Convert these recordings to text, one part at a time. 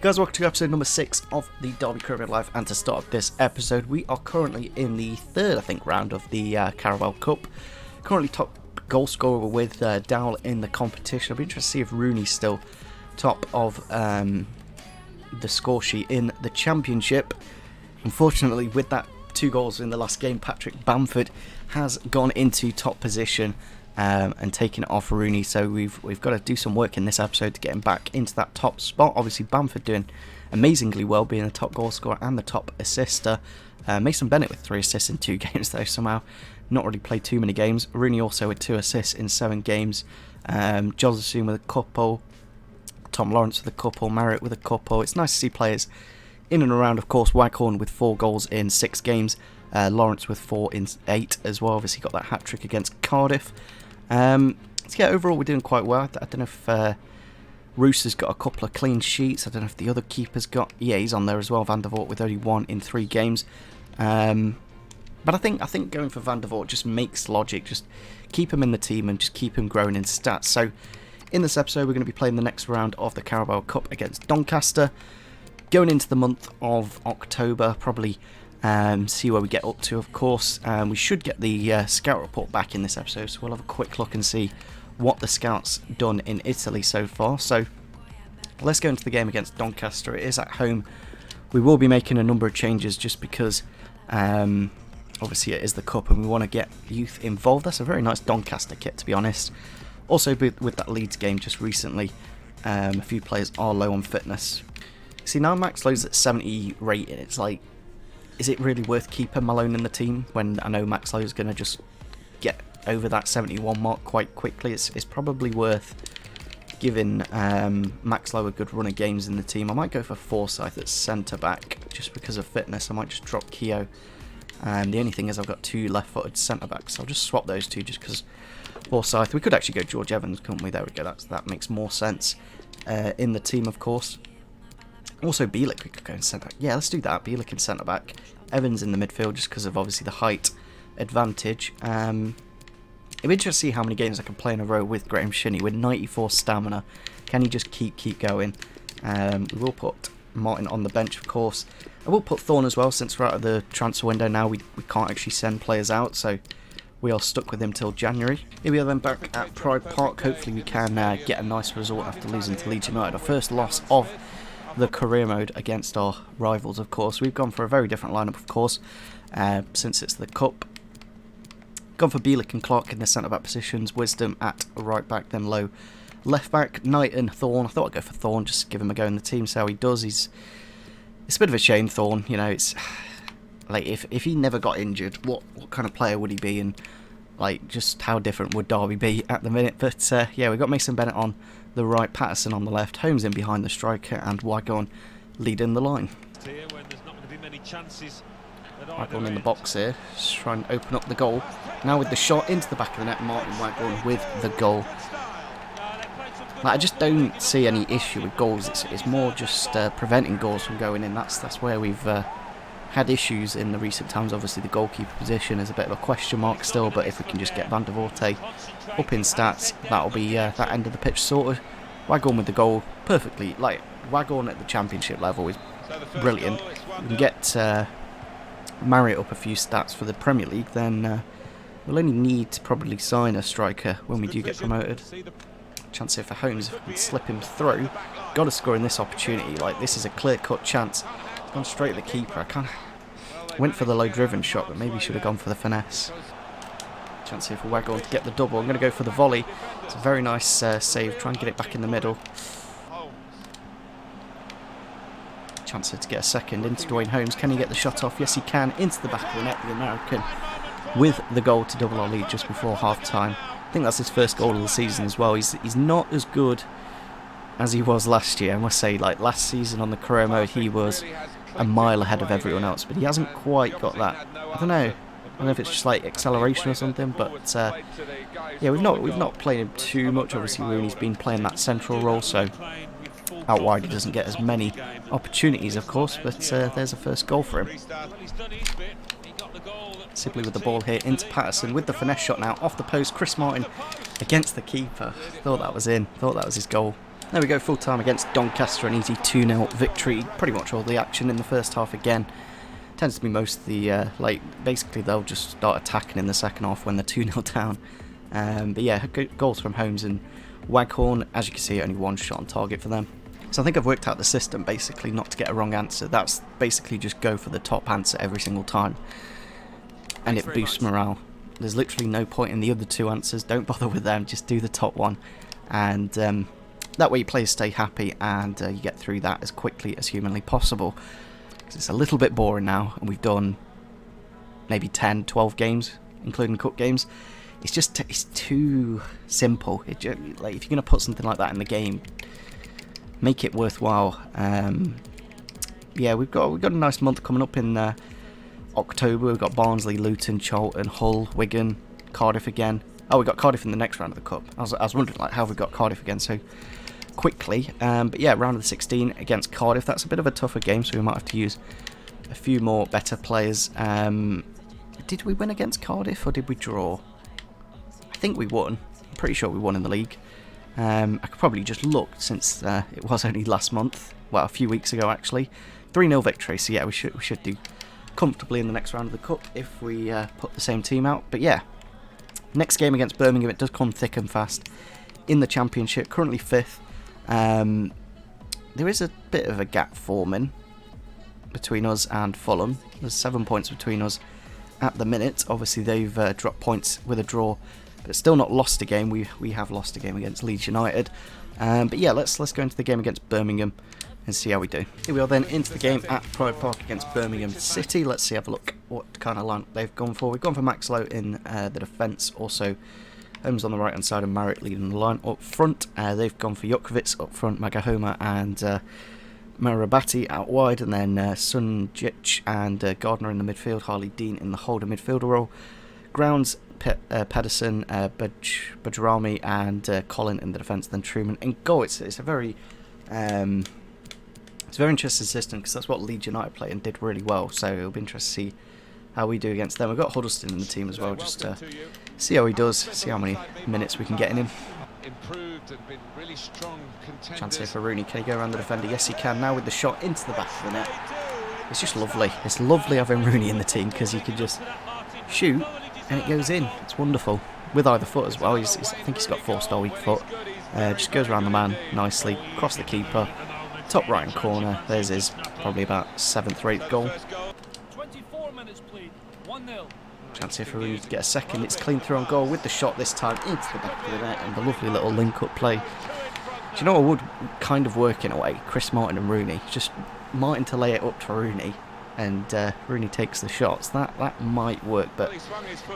Guys, welcome to episode number 6 of the Derby Caribbean Live, and to start off this episode, we are currently in the third, round of the Carabao Cup. Currently top goal scorer with Dowell in the competition. I'll be interested to see if Rooney's still top of the score sheet in the Championship. Unfortunately, with that 2 goals in the last game, Patrick Bamford has gone into top position and taken it off Rooney, so we've got to do some work in this episode to get him back into that top spot. Obviously Bamford doing amazingly well, being the top goal scorer and the top assister. Mason Bennett with 3 assists in 2 games though, somehow not really played too many games. Rooney also with 2 assists in 7 games. Josephson with a couple, Tom Lawrence with a couple, Marriott with a couple. It's nice to see players in and around. Of course, Waghorn with 4 goals in 6 games. Lawrence with 4 in 8 as well. Obviously got that hat-trick against Cardiff. So yeah, overall we're doing quite well. I don't know if Roos got a couple of clean sheets. I don't know if the other keeper's got... Yeah, he's on there as well, Van der Voort, with only 1 in 3 games. But I think going for Van der Voort just makes logic. Just keep him in the team and just keep him growing in stats. So in this episode we're going to be playing the next round of the Carabao Cup against Doncaster. Going into the month of October, probably see where we get up to, of course. We should get the scout report back in this episode, so we'll have a quick look and see what the scouts done in Italy so far. So let's go into the game against Doncaster. It is at home. We will be making a number of changes just because obviously it is the cup and we want to get youth involved. That's a very nice Doncaster kit, to be honest. Also with that Leeds game just recently, a few players are low on fitness. See, now Max Lowe's at 70 rating, it's like, is it really worth keeping Malone in the team when I know Max Lowe is going to just get over that 71 mark quite quickly? It's probably worth giving Max Lowe a good run of games in the team. I might go for Forsyth at centre-back just because of fitness. I might just drop Keogh. The only thing is I've got 2 left-footed centre-backs, so I'll just swap those 2 just because Forsyth. We could actually go George Evans, couldn't we? There we go, that makes more sense in the team, of course. Also, Bielik, we could go in centre-back. Yeah, let's do that. Bielik in centre-back. Evans in the midfield, just because of, obviously, the height advantage. It'd be interesting to see how many games I can play in a row with Graham Shinney. With 94 stamina, can he just keep going? We will put Martin on the bench, of course. I will put Thorne as well, since we're out of the transfer window now. We can't actually send players out, so we are stuck with him till January. Here we are then back at Pride Park. Hopefully we can get a nice result after losing to Leeds United. Our first loss of the career mode against our rivals, of course. We've gone for a very different lineup, of course, since it's the Cup. Gone for Bielik and Clark in the centre-back positions, Wisdom at right-back, then Lowe left-back, Knight and Thorne. I thought I'd go for Thorne, just to give him a go in the team, see how he does. It's a bit of a shame, Thorne, you know, it's like, if he never got injured, what kind of player would he be, and like, just how different would Derby be at the minute? But yeah, we've got Mason Bennett on the right, Patterson on the left, Holmes in behind the striker, and Waghorn leading the line. Waghorn in the box here, just trying to open up the goal. Now with the shot into the back of the net, Martin Waghorn with the goal. Like, I just don't see any issue with goals. It's more just preventing goals from going in. That's where we've had issues in the recent times. Obviously the goalkeeper position is a bit of a question mark still, but if we can just get Van der Voort up in stats, that'll be that end of the pitch sorted. Waghorn with the goal, perfectly. Like, Waghorn at the Championship level is brilliant. We can get Marriott up a few stats for the Premier League, then we'll only need to probably sign a striker when we do get promoted. Chance here for Holmes, if we can slip him through. Got to score in this opportunity. Like, this is a clear-cut chance. Gone straight at the keeper. I went for the low-driven shot, but maybe should have gone for the finesse. Chance here for Waghorn to get the double. I'm going to go for the volley. It's a very nice save. Try and get it back in the middle. Chance here to get a second into Dwayne Holmes. Can he get the shot off? Yes, he can. Into the back of the net, the American, with the goal to double our lead just before half-time. I think that's his first goal of the season as well. He's not as good as he was last year. I must say, like, last season on the career mode, he was a mile ahead of everyone else, but he hasn't quite got that. I don't know if it's just like acceleration or something, but yeah, we've not played him too much. Obviously Rooney's been playing that central role, so out wide he doesn't get as many opportunities, of course, but there's a first goal for him. Sibley with the ball here into Patterson with the finesse shot now off the post. Chris Martin against the keeper. Thought that was in. Thought that was his goal. There we go, full time against Doncaster, an easy 2-0 victory. Pretty much all the action in the first half again. Tends to be most of the, basically they'll just start attacking in the second half when they're 2-0 down. But yeah, goals from Holmes and Waghorn. As you can see, only one shot on target for them. So I think I've worked out the system, basically, not to get a wrong answer. That's basically just go for the top answer every single time. And it boosts morale. There's literally no point in the other two answers. Don't bother with them, just do the top one. And that way your players stay happy and you get through that as quickly as humanly possible. Because it's a little bit boring now, and we've done maybe 10, 12 games, including cup games. It's too simple. Like, if you're going to put something like that in the game, make it worthwhile. Yeah, we've got a nice month coming up in October. We've got Barnsley, Luton, Charlton, Hull, Wigan, Cardiff again. Oh, we got Cardiff in the next round of the cup. I was wondering, like, how have we got Cardiff again so quickly? But yeah, round of the 16 against Cardiff. That's a bit of a tougher game, so we might have to use a few more better players. Did we win against Cardiff or did we draw? I think we won. I'm pretty sure we won in the league. I could probably just look since it was only last month. Well, a few weeks ago actually. 3-0 victory. So yeah, we should do comfortably in the next round of the cup if we put the same team out. But yeah, next game against Birmingham, it does come thick and fast in the Championship. Currently 5th. There is a bit of a gap forming between us and Fulham. There's 7 points between us at the minute. Obviously they've dropped points with a draw, but still not lost a game. We have lost a game against Leeds United. But yeah, let's go into the game against Birmingham and see how we do. Here we are then into the game at Pride Park against Birmingham City. Let's have a look what kind of line they've gone for. We've gone for Max Lowe in the defence. Also, Holmes on the right hand side and Marriott leading the line up front. They've gone for Jukovic up front, Magahoma and Marabati out wide, and then Sunjic and Gardner in the midfield, Harley Dean in the holder midfielder role. Grounds, Pedersen, Bajrami and Colin in the defence, then Truman in goal. It's a very interesting system because that's what Leeds United play and did really well, so it'll be interesting to see how we do against them. We've got Huddleston in the team as well, just to see how he does, see how many minutes we can get in him. Chance here for Rooney. Can he go around the defender? Yes, he can. Now with the shot into the back of the net. It's just lovely. It's lovely having Rooney in the team because he can just shoot and it goes in. It's wonderful. With either foot as well. I think he's got 4-star weak foot. Just goes around the man nicely, across the keeper, top right hand corner. There's his probably about 7th or 8th goal. 24 minutes played. 1-0. Chance here for Rooney to get a second. It's clean through on goal with the shot this time into the back of the net and the lovely little link-up play. Do you know what would kind of work in a way? Chris Martin and Rooney. Just Martin to lay it up to Rooney and Rooney takes the shots. That might work, but it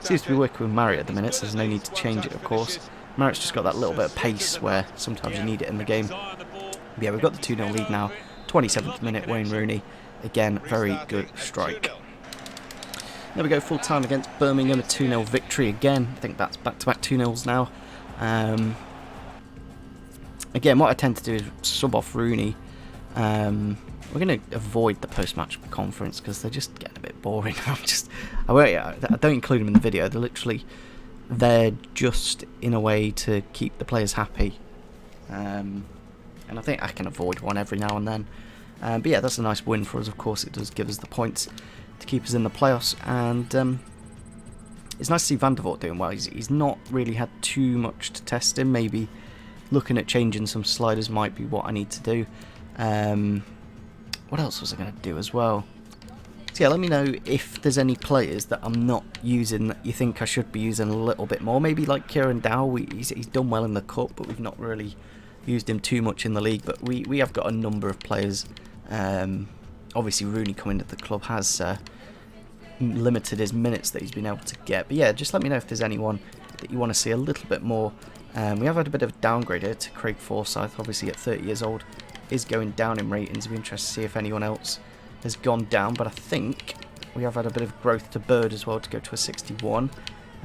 seems to be working with Marriott at the minute, so there's no need to change it, of course. Marriott's just got that little bit of pace where sometimes you need it in the game. But yeah, we've got the 2-0 lead now. 27th minute, Wayne Rooney. Again, very good strike. There we go, full time against Birmingham, a 2-0 victory again. I think that's back-to-back 2-0s now. Again, what I tend to do is sub off Rooney. We're going to avoid the post-match conference because they're just getting a bit boring. I don't include them in the video. They're just in a way to keep the players happy. And I think I can avoid one every now and then. But yeah, that's a nice win for us. Of course, it does give us the points to keep us in the playoffs, and it's nice to see Van der Voort doing well. He's not really had too much to test him. Maybe looking at changing some sliders might be what I need to do. What else was I going to do as well? So yeah, let me know if there's any players that I'm not using that you think I should be using a little bit more. Maybe like Kieran Dow. He's done well in the cup, but we've not really used him too much in the league. But we have got a number of players. Obviously Rooney coming to the club has limited his minutes that he's been able to get. But yeah, just let me know if there's anyone that you want to see a little bit more. We have had a bit of a downgrade here to Craig Forsyth, obviously at 30 years old, is going down in ratings. It'll be interesting to see if anyone else has gone down, but I think we have had a bit of growth to Bird as well to go to a 61.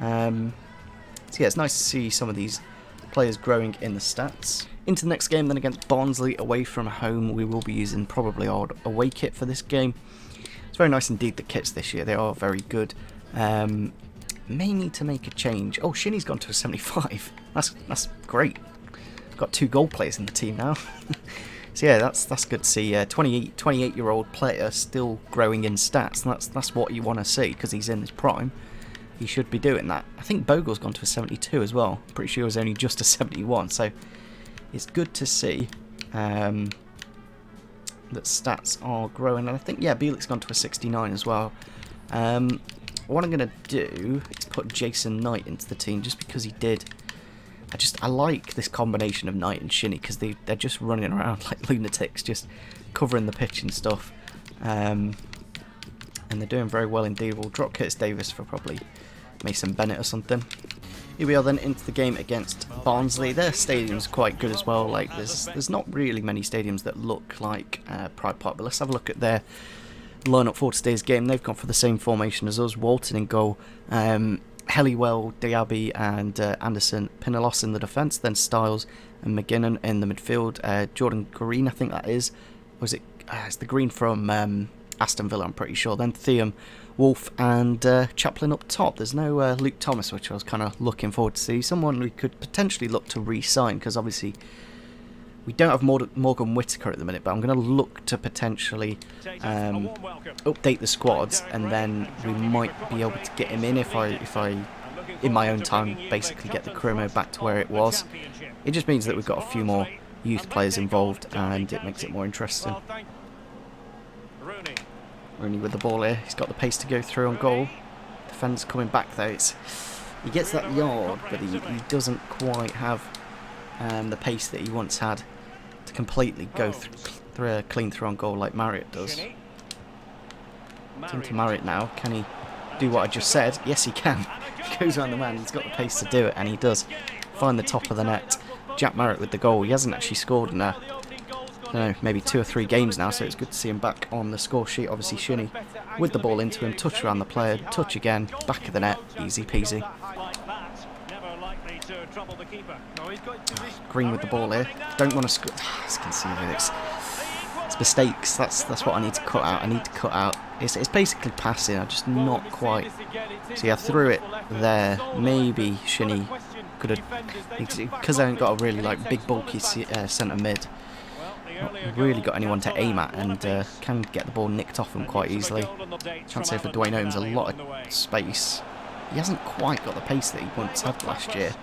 So yeah, it's nice to see some of these players growing in the stats. Into the next game then against Barnsley away from home. We will be using probably our away kit for this game. It's very nice indeed, the kits this year. They are very good. May need to make a change. Oh, Shinny's gone to a 75. That's great. we've got 2 goal players in the team now. So yeah, that's good to see. 28-year-old player still growing in stats, and that's what you want to see, because he's in his prime. He should be doing that. I think Bogle's gone to a 72 as well. Pretty sure it was only just a 71, so it's good to see that stats are growing. And I think, yeah, Bielik's gone to a 69 as well. What I'm going to do is put Jason Knight into the team, just because he did. I like this combination of Knight and Shinnie, because they're just running around like lunatics, just covering the pitch and stuff. And they're doing very well indeed. We'll drop Curtis Davis for probably Mason Bennett or something. Here we are then into the game against Barnsley. Their stadium's quite good as well. Like there's not really many stadiums that look like Pride Park, but let's have a look at their lineup for today's game. They've gone for the same formation as us. Walton in goal, Helliwell, Diaby and Anderson, Pinellas in the defence, then Styles and McGinnon in the midfield. Jordan Green, I think that is. Or is it? It's the Green from Aston Villa, I'm pretty sure. Then Theum, Wolf and Chaplin up top. There's no Luke Thomas, which I was kind of looking forward to see. Someone we could potentially look to re-sign, because obviously we don't have Morgan Whittaker at the minute, but I'm going to look to potentially update the squads, and then we might be able to get him in if I in my own time, basically get the Cremo back to where it was. It just means that we've got a few more youth players involved, and it makes it more interesting. Rooney with the ball here. He's got the pace to go through on goal. Defender's coming back though. He gets that yard, but he doesn't quite have the pace that he once had to completely go clean through on goal like Marriott does. It's into Marriott now. Can he do what I just said? Yes, he can. He goes around the man. He's got the pace to do it, and he does find the top of the net. Jack Marriott with the goal. He hasn't actually scored in I don't know, maybe 2 or 3 games now, so it's good to see him back on the score sheet. Obviously Shinnie with the ball into him, touch around the player, touch again, back of the net, easy peasy. Green with the ball here. Don't want to score. It's conceded. It's mistakes. That's what I need to cut out. I need to cut out. It's basically passing. I'm just not quite. See, I threw it there. Maybe Shinnie could have, because I haven't got a really big bulky centre mid. Not really got anyone to aim at, and can get the ball nicked off him quite easily. Chance here for Dwayne Holmes. A lot of space. He hasn't quite got the pace that he once had last year.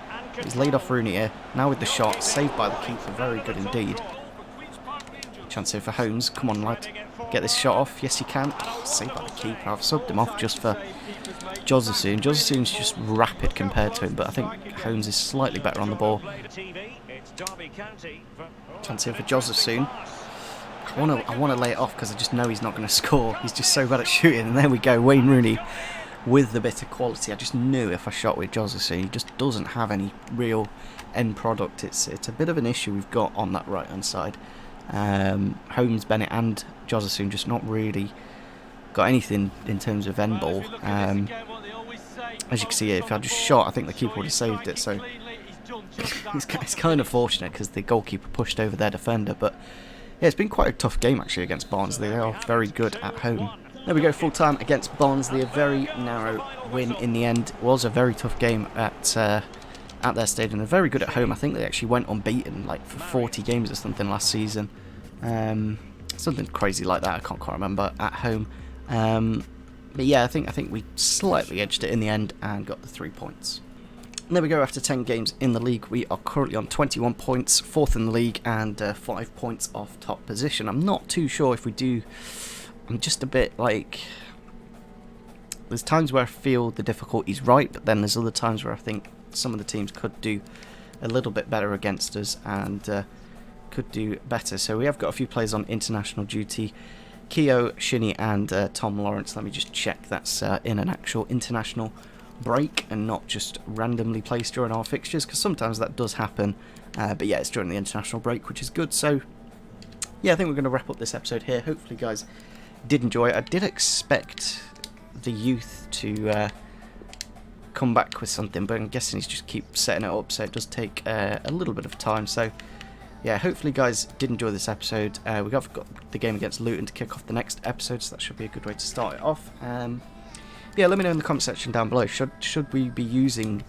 He's laid off Rooney here. Now with the shot, saved by the keeper. Very good indeed. Chance here for Holmes. Come on, lad. Get this shot off. Yes, he can. Oh, saved by the keeper. I've subbed him off just for Josephson. Josephson's just rapid compared to him, but I think Holmes is slightly better on the ball. Chance here for Josephson. I want to lay it off, because I just know he's not going to score. He's just so bad at shooting. And there we go. Wayne Rooney with the bit of quality. I just knew if I shot with Josephson, he just doesn't have any real end product. It's a bit of an issue we've got on that right hand side. Holmes, Bennett and Josephson just not really got anything in terms of end ball. As you can see here, if I just shot, I think the keeper would have saved it. So it's kind of fortunate, because the goalkeeper pushed over their defender. But yeah, it's been quite a tough game actually against Barnsley. They are very good at home. There we go, full time against Barnsley. A very narrow win in the end. It was a very tough game at their stadium. They're very good at home. I think they actually went unbeaten for 40 games or something last season. Something crazy like that. I can't quite remember at home. But yeah, I think we slightly edged it in the end and got the 3 points. And there we go. After 10 games in the league, we are currently on 21 points, 4th in the league, and 5 points off top position. I'm not too sure if we do. I'm just a bit there's times where I feel the difficulty's right, but then there's other times where I think some of the teams could do a little bit better against us and could do better. So we have got a few players on international duty. Keogh, Shinnie and Tom Lawrence. Let me just check that's in an actual international break and not just randomly placed during our fixtures, because sometimes that does happen. But yeah, it's during the international break, which is good. So yeah, I think we're going to wrap up this episode here. Hopefully you guys did enjoy it. I did expect the youth to come back with something, but I'm guessing he's just keep setting it up, so it does take a little bit of time. So yeah, hopefully you guys did enjoy this episode. We've got the game against Luton to kick off the next episode, so that should be a good way to start it off. Yeah, let me know in the comment section down below. Should we be using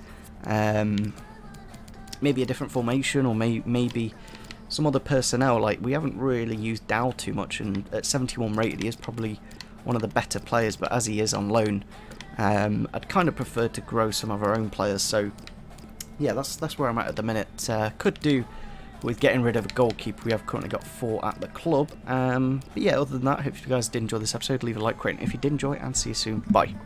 maybe a different formation, or maybe some other personnel. Like, we haven't really used Dow too much, and at 71 rated he is probably one of the better players, but as he is on loan, I'd kind of prefer to grow some of our own players. So yeah, that's where I'm at the minute. Could do with getting rid of a goalkeeper. We have currently got 4 at the club. But yeah, other than that, hope you guys did enjoy this episode. Leave a like, rate if you did enjoy, and see you soon. Bye.